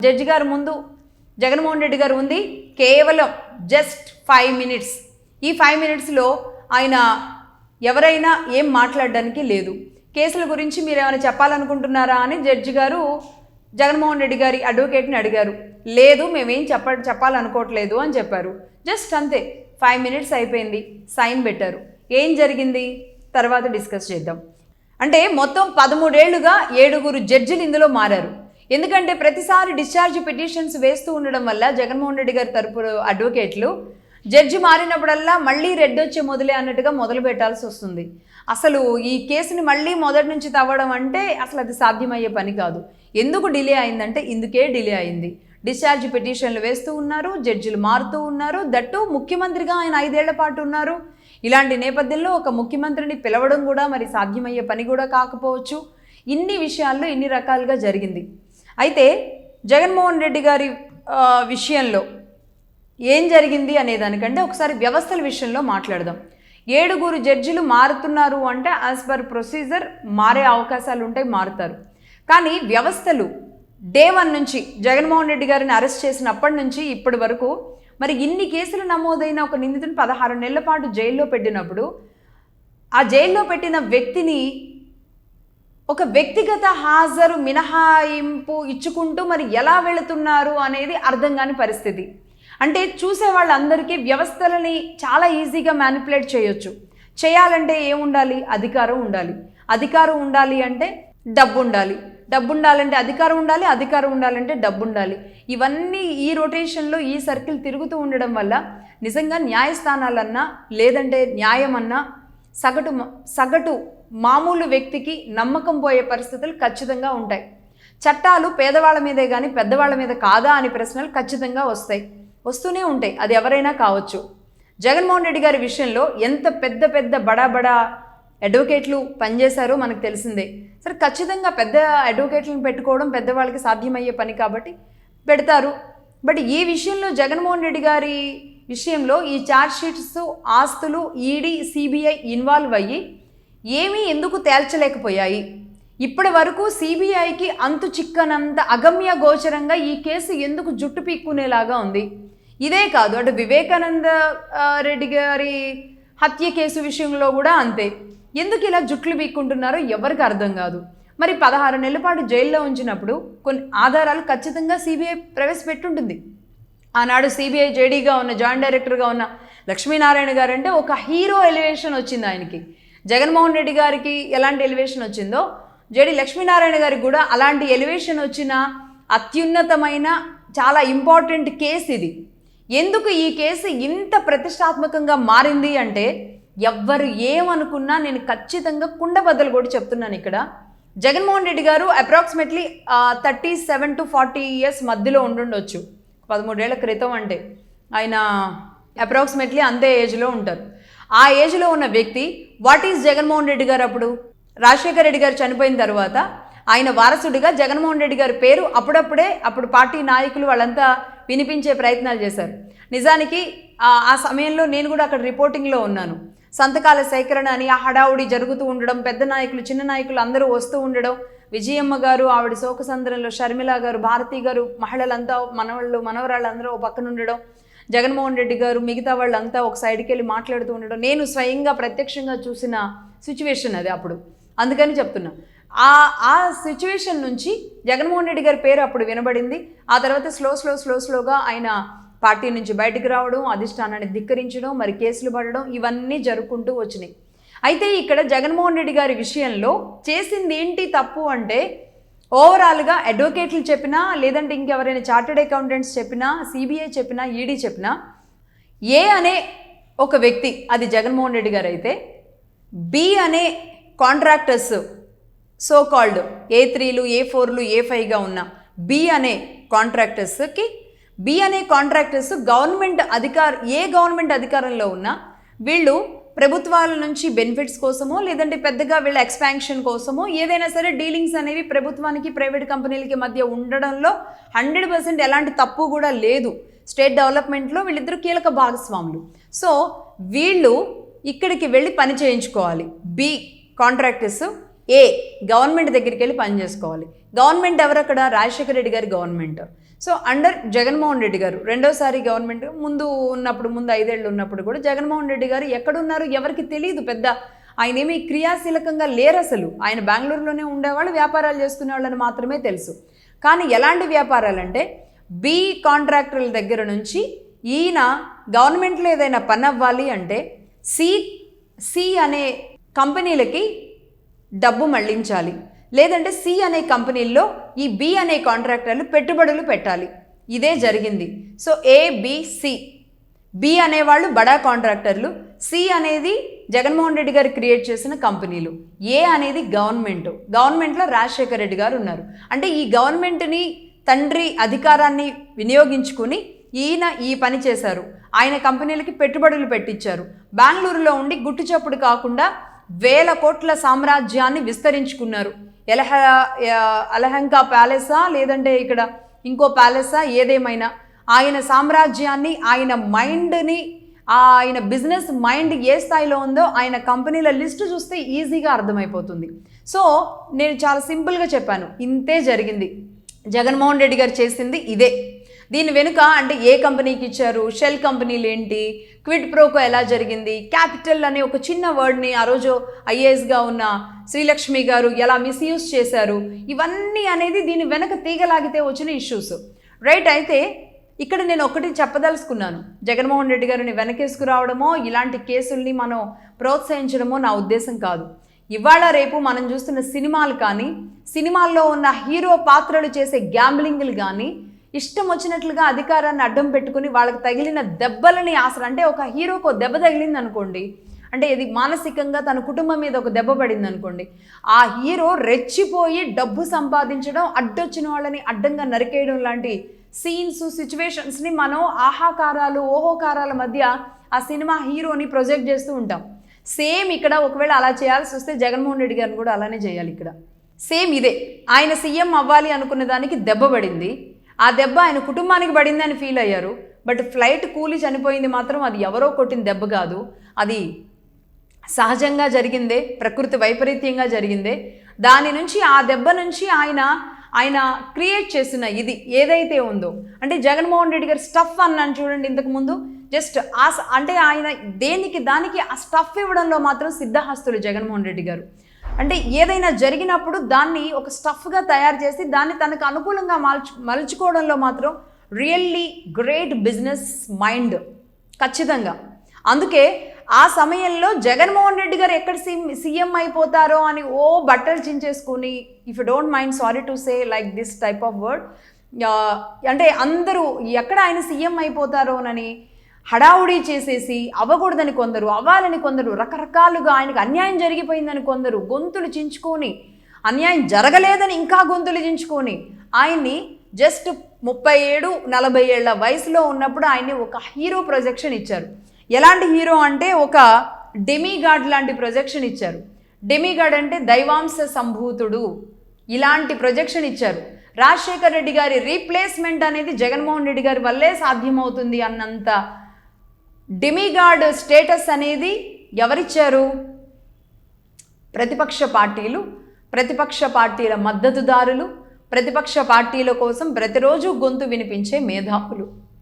Judge గారు ముందు జగన్మోహన్ రెడ్డి గారు ఉంది కేవలం జస్ట్ 5 మినిట్స్. ఈ 5 మినిట్స్లో ఆయన ఎవరైనా ఏం మాట్లాడడానికి లేదు. కేసుల గురించి మీరు ఏమైనా చెప్పాలనుకుంటున్నారా అని జడ్జి గారు జగన్మోహన్ రెడ్డి గారి అడ్వకేట్ని అడిగారు. లేదు, మేమేం చెప్పాలనుకోవట్లేదు అని చెప్పారు. జస్ట్ అంతే, 5 మినిట్స్ అయిపోయింది, సైన్ పెట్టారు. ఏం జరిగింది తర్వాత డిస్కస్ చేద్దాం. అంటే మొత్తం 13 ఏళ్లుగా 7 జడ్జిలు ఇందులో మారారు. ఎందుకంటే ప్రతిసారి డిశ్చార్జ్ పిటిషన్స్ వేస్తూ ఉండడం వల్ల జగన్మోహన్ రెడ్డి గారి తరపు అడ్వకేట్లు జడ్జి మారినప్పుడల్లా మళ్ళీ రెడ్ వచ్చే మొదలే అన్నట్టుగా మొదలు పెట్టాల్సి వస్తుంది. అసలు ఈ కేసుని మళ్ళీ మొదటి నుంచి తవ్వడం అంటే అసలు అది సాధ్యమయ్యే పని కాదు. ఎందుకు డిలే అయిందంటే ఇందుకే డిలే అయింది. డిశ్చార్జ్ పిటిషన్లు వేస్తూ ఉన్నారు, జడ్జిలు మారుతూ ఉన్నారు, దట్టు ముఖ్యమంత్రిగా ఆయన 5 ఏళ్ల పాటు ఉన్నారు. ఇలాంటి నేపథ్యంలో ఒక ముఖ్యమంత్రిని పిలవడం కూడా మరి సాధ్యమయ్యే పని కూడా కాకపోవచ్చు. ఇన్ని విషయాల్లో ఇన్ని రకాలుగా జరిగింది. అయితే జగన్మోహన్ రెడ్డి గారి విషయంలో ఏం జరిగింది అనేదానికంటే ఒకసారి వ్యవస్థల విషయంలో మాట్లాడదాం. 7 జడ్జిలు మారుతున్నారు అంటే యాజ్ పర్ ప్రొసీజర్ మారే అవకాశాలు ఉంటాయి, మారుతారు. కానీ వ్యవస్థలు డే 1 నుంచి జగన్మోహన్ రెడ్డి గారిని అరెస్ట్ చేసినప్పటి నుంచి ఇప్పటి వరకు మరి ఇన్ని కేసులు నమోదైన ఒక నిందితుని 16 నెలల పాటు జైల్లో పెట్టినప్పుడు ఆ జైల్లో పెట్టిన వ్యక్తిని ఒక వ్యక్తిగత హాజరు మినహాయింపు ఇచ్చుకుంటూ మరి ఎలా వెళుతున్నారు అనేది అర్థం కాని పరిస్థితి. అంటే చూసే వాళ్ళందరికీ వ్యవస్థలని చాలా ఈజీగా మ్యానిపులేట్ చేయొచ్చు. చేయాలంటే ఏముండాలి? అధికారం ఉండాలి. అధికారం ఉండాలి అంటే డబ్బు ఉండాలి. డబ్బు ఉండాలంటే అధికారం ఉండాలి. అధికారం ఉండాలంటే డబ్బు ఉండాలి. ఇవన్నీ ఈ రొటేషన్లో ఈ సర్కిల్ తిరుగుతూ ఉండడం వల్ల నిజంగా న్యాయస్థానాలన్నా లేదంటే న్యాయమన్నా సగటు మామూలు వ్యక్తికి నమ్మకం పోయే పరిస్థితులు ఖచ్చితంగా ఉంటాయి. చట్టాలు పేదవాళ్ళ మీదే కానీ పెద్దవాళ్ళ మీద కాదా అని ప్రశ్నలు ఖచ్చితంగా వస్తూనే ఉంటాయి. అది ఎవరైనా కావచ్చు. జగన్మోహన్ రెడ్డి గారి విషయంలో ఎంత పెద్ద బడా అడ్వకేట్లు పనిచేశారో మనకు తెలిసిందే. సరే, ఖచ్చితంగా పెద్ద అడ్వకేట్లను పెట్టుకోవడం పెద్దవాళ్ళకి సాధ్యమయ్యే పని కాబట్టి పెడతారు. బట్ ఈ విషయంలో జగన్మోహన్ రెడ్డి గారి విషయంలో ఈ ఛార్జ్షీట్స్ ఆస్తులు ఈడీ సిబిఐ ఇన్వాల్వ్ అయ్యి ఏమీ ఎందుకు తేల్చలేకపోయాయి? ఇప్పటి వరకు సిబిఐకి అంతు చిక్కనంత అగమ్య గోచరంగా ఈ కేసు ఎందుకు జుట్టు పీక్కునేలాగా ఉంది? ఇదే కాదు, అటు వివేకానంద రెడ్డి గారి హత్య కేసు విషయంలో కూడా అంతే. ఎందుకు ఇలా జుట్లు పీక్కుంటున్నారో ఎవరికి అర్థం కాదు. మరి 16 నెలల పాటు జైల్లో ఉంచినప్పుడు కొన్ని ఆధారాలు ఖచ్చితంగా సిబిఐ ప్రవేశపెట్టుంటుంది. ఆనాడు సిబిఐ జేడీగా ఉన్న జాయింట్ డైరెక్టర్గా ఉన్న లక్ష్మీనారాయణ గారు అంటే ఒక హీరో ఎలివేషన్ వచ్చింది ఆయనకి. జగన్మోహన్ రెడ్డి గారికి ఎలాంటి ఎలివేషన్ వచ్చిందో జేడీ లక్ష్మీనారాయణ గారికి కూడా అలాంటి ఎలివేషన్ వచ్చిన అత్యున్నతమైన చాలా ఇంపార్టెంట్ కేసు ఇది. ఎందుకు ఈ కేసు ఇంత ప్రతిష్టాత్మకంగా మారింది అంటే ఎవ్వరు ఏమనుకున్నా నేను ఖచ్చితంగా కుండబద్దలు కూడా చెప్తున్నాను. ఇక్కడ జగన్మోహన్ రెడ్డి గారు అప్రాక్సిమేట్లీ 37 to 40 ఇయర్స్ మధ్యలో ఉండుండొచ్చు. 13 ఏళ్ల క్రితం అంటే ఆయన అప్రాక్సిమేట్లీ అంతే ఏజ్లో ఉంటారు. ఆ ఏజ్లో ఉన్న వ్యక్తి వాట్ ఈజ్ జగన్మోహన్ రెడ్డి గారు అప్పుడు రాజశేఖర రెడ్డి గారు చనిపోయిన తర్వాత ఆయన వారసుడిగా జగన్మోహన్ రెడ్డి గారి పేరు అప్పుడు పార్టీ నాయకులు వాళ్ళంతా వినిపించే ప్రయత్నాలు చేశారు. నిజానికి ఆ సమయంలో నేను కూడా అక్కడ రిపోర్టింగ్లో ఉన్నాను. సంతకాల సేకరణ అని ఆ హడావుడి జరుగుతూ ఉండడం, పెద్ద నాయకులు చిన్న నాయకులు అందరూ వస్తూ ఉండడం, విజయమ్మ గారు ఆవిడ శోకసంద్రంలో, షర్మిల గారు, భారతి గారు, మహిళలంతా మనవరాళ్ళందరూ ఒక పక్కన ఉండడం, జగన్మోహన్ రెడ్డి గారు మిగతా వాళ్ళంతా ఒక సైడ్కి వెళ్ళి మాట్లాడుతూ ఉండడం నేను స్వయంగా ప్రత్యక్షంగా చూసిన సిచ్యువేషన్ అది అప్పుడు. అందుకని చెప్తున్నా, ఆ సిచ్యువేషన్ నుంచి జగన్మోహన్ రెడ్డి గారి పేరు అప్పుడు వినబడింది. ఆ తర్వాత స్లోగా ఆయన పార్టీ నుంచి బయటకు రావడం, అధిష్టానాన్ని ధిక్కరించడం, మరి కేసులు పడడం, ఇవన్నీ జరుపుకుంటూ వచ్చినాయి. అయితే ఇక్కడ జగన్మోహన్ రెడ్డి గారి విషయంలో చేసింది ఏంటి తప్పు అంటే ఓవరాల్గా అడ్వకేట్లు చెప్పినా లేదంటే ఇంకెవరైనా చార్టెడ్ అకౌంటెంట్స్ చెప్పినా సిబిఐ చెప్పినా ఈడీ చెప్పినా ఏ అనే ఒక వ్యక్తి, అది జగన్మోహన్ రెడ్డి గారు అయితే బి అనే కాంట్రాక్టర్స్ సో కాల్డ్ A3లు A4లు A5గా ఉన్న బి అనే కాంట్రాక్టర్స్ గవర్నమెంట్ అధికారంలో ఉన్న వీళ్ళు ప్రభుత్వాల నుంచి బెనిఫిట్స్ కోసమో లేదంటే పెద్దగా వీళ్ళ ఎక్స్పాన్షన్ కోసమో ఏదైనా సరే డీలింగ్స్ అనేవి ప్రభుత్వానికి ప్రైవేట్ కంపెనీలకి మధ్య ఉండడంలో 100% ఎలాంటి తప్పు కూడా లేదు. స్టేట్ డెవలప్మెంట్లో వీళ్ళిద్దరు కీలక భాగస్వాములు. సో వీళ్ళు ఇక్కడికి వెళ్ళి పని చేయించుకోవాలి. బి కాంట్రాక్టర్స్ గవర్నమెంట్ దగ్గరికి వెళ్ళి పని చేసుకోవాలి. గవర్నమెంట్ ఎవరు అక్కడ? రాజశేఖర రెడ్డి గారి government. So under Jaganmohan Reddy గారు రెండోసారి గవర్నమెంట్ ముందు 5 ఏళ్ళు ఉన్నప్పుడు కూడా జగన్మోహన్ రెడ్డి గారు ఎక్కడున్నారు ఎవరికి తెలియదు, పెద్ద ఆయన ఏమీ క్రియాశీలకంగా లేరు అసలు. ఆయన బెంగళూరులోనే ఉండేవాళ్ళు, వ్యాపారాలు చేసుకునే వాళ్ళని మాత్రమే తెలుసు. కానీ ఎలాంటి వ్యాపారాలంటే బి కాంట్రాక్టర్ల దగ్గర నుంచి ఈయన గవర్నమెంట్లో ఏదైనా పని అవ్వాలి అంటే సి అనే కంపెనీలకి డబ్బు మళ్లించాలి, లేదంటే సి అనే కంపెనీల్లో ఈ బి అనే కాంట్రాక్టర్లు పెట్టుబడులు పెట్టాలి. ఇదే జరిగింది. సో ఏబిసి, బి అనేవాళ్ళు బడా కాంట్రాక్టర్లు, సి అనేది జగన్మోహన్ రెడ్డి గారు క్రియేట్ చేసిన కంపెనీలు, ఏ అనేది గవర్నమెంట్లో రాజశేఖర రెడ్డి గారు ఉన్నారు. అంటే ఈ గవర్నమెంట్ని తండ్రి అధికారాన్ని వినియోగించుకుని ఈయన ఈ పని చేశారు. ఆయన కంపెనీలకి పెట్టుబడులు పెట్టించారు. బెంగళూరులో ఉండి గుట్టు చప్పుడు కాకుండా 1000 కోట్ల సామ్రాజ్యాన్ని విస్తరించుకున్నారు. అలహంకా ప్యాలెసా లేదంటే ఇక్కడ ఇంకో ప్యాలెసా ఏదేమైనా ఆయన సామ్రాజ్యాన్ని, ఆయన మైండ్ని, ఆయన బిజినెస్ మైండ్ ఏ స్థాయిలో ఉందో ఆయన కంపెనీల లిస్టు చూస్తే ఈజీగా అర్థమైపోతుంది. సో నేను చాలా సింపుల్గా చెప్పాను, ఇంతే జరిగింది. జగన్మోహన్ రెడ్డి గారు చేసింది ఇదే. దీని వెనుక అంటే ఏ కంపెనీకి ఇచ్చారు, షెల్ కంపెనీలు ఏంటి, క్విడ్ ప్రోకో ఎలా జరిగింది, క్యాపిటల్ అనే ఒక చిన్న వర్డ్ని ఆ రోజు ఐఏఎస్గా ఉన్న శ్రీలక్ష్మి గారు ఎలా మిస్యూజ్ చేశారు, ఇవన్నీ అనేది దీని వెనక తీగలాగితే వచ్చిన ఇష్యూస్, రైట్. అయితే ఇక్కడ నేను ఒకటి చెప్పదలుచుకున్నాను, జగన్మోహన్ రెడ్డి గారిని వెనకేసుకురావడమో ఇలాంటి కేసుల్ని మనం ప్రోత్సహించడమో నా ఉద్దేశం కాదు. ఇవాళ రేపు మనం చూస్తున్న సినిమాలు కానీ, సినిమాల్లో ఉన్న హీరో పాత్రలు చేసే గ్యాంబ్లింగ్లు కానీ, ఇష్టం వచ్చినట్లుగా అధికారాన్ని అడ్డం పెట్టుకుని వాళ్ళకి తగిలిన దెబ్బలని అంటే ఒక హీరోకు దెబ్బ తగిలింది అనుకోండి, అంటే ఇది మానసికంగా తన కుటుంబం మీద ఒక దెబ్బ పడింది అనుకోండి, ఆ హీరో రెచ్చిపోయి డబ్బు సంపాదించడం, అడ్డొచ్చిన వాళ్ళని అడ్డంగా నరికేయడం లాంటి సీన్స్, సిచ్యువేషన్స్ని మనం ఆహాకారాలు ఓహోకారాల మధ్య ఆ సినిమా హీరోని ప్రొజెక్ట్ చేస్తూ ఉంటాం. సేమ్ ఇక్కడ ఒకవేళ అలా చేయాల్సి వస్తే జగన్మోహన్ రెడ్డి గారిని కూడా అలానే చేయాలి. ఇక్కడ సేమ్ ఇదే, ఆయన సీఎం అవ్వాలి అనుకున్న దానికి దెబ్బ పడింది, ఆ దెబ్బ ఆయన కుటుంబానికి పడింది అని ఫీల్ అయ్యారు. బట్ ఫ్లైట్ కూలి చనిపోయింది మాత్రం అది ఎవరో కొట్టిన దెబ్బ కాదు, అది సహజంగా జరిగిందే, ప్రకృతి వైపరీత్యంగా జరిగిందే. దాని నుంచి ఆ దెబ్బ నుంచి ఆయన క్రియేట్ చేసిన ఇది ఏదైతే ఉందో, అంటే జగన్మోహన్ రెడ్డి గారు స్టఫ్ అన్నాను చూడండి ఇంతకుముందు, జస్ట్ అంటే ఆయన దేనికి దానికి ఆ స్టఫ్ ఇవ్వడంలో మాత్రం సిద్ధహస్తులు జగన్మోహన్ రెడ్డి గారు. అంటే ఏదైనా జరిగినప్పుడు దాన్ని ఒక స్టఫ్గా తయారు చేసి దాన్ని తనకు అనుకూలంగా మలుచుకోవడంలో మాత్రం రియల్లీ గ్రేట్ బిజినెస్ మైండ్ ఖచ్చితంగా. అందుకే ఆ సమయంలో జగన్మోహన్ రెడ్డి గారు ఎక్కడ సీఎం అయిపోతారో అని బట్టలు చించేసుకుని, if you don't mind, sorry to say like this type of word, అంటే అందరూ ఎక్కడ ఆయన సీఎం అయిపోతారోనని హడావుడి చేసేసి, అవ్వకూడదని కొందరు, అవ్వాలని కొందరు, రకరకాలుగా ఆయనకు అన్యాయం జరిగిపోయిందని కొందరు గొంతులు చించుకొని, అన్యాయం జరగలేదని ఇంకా గొంతులు చించుకొని ఆయన్ని జస్ట్ 37-40 ఏళ్ల వయసులో ఉన్నప్పుడు ఆయన్ని ఒక హీరో ప్రొజెక్షన్ ఇచ్చారు. ఎలాంటి హీరో అంటే ఒక డెమిగాడ్ లాంటి ప్రొజెక్షన్ ఇచ్చారు. డెమిగాడ్ అంటే దైవాంశ సంభూతుడు, ఇలాంటి ప్రొజెక్షన్ ఇచ్చారు. రాజశేఖర్ రెడ్డి గారి రీప్లేస్మెంట్ అనేది జగన్మోహన్ రెడ్డి గారి వల్లే సాధ్యమవుతుంది అన్నంత డెమిగాడ్ స్టేటస్ అనేది ఎవరిచ్చారు? ప్రతిపక్ష పార్టీలు, ప్రతిపక్ష పార్టీల మద్దతుదారులు, ప్రతిపక్ష పార్టీల కోసం ప్రతిరోజు గొంతు వినిపించే మేధావులు.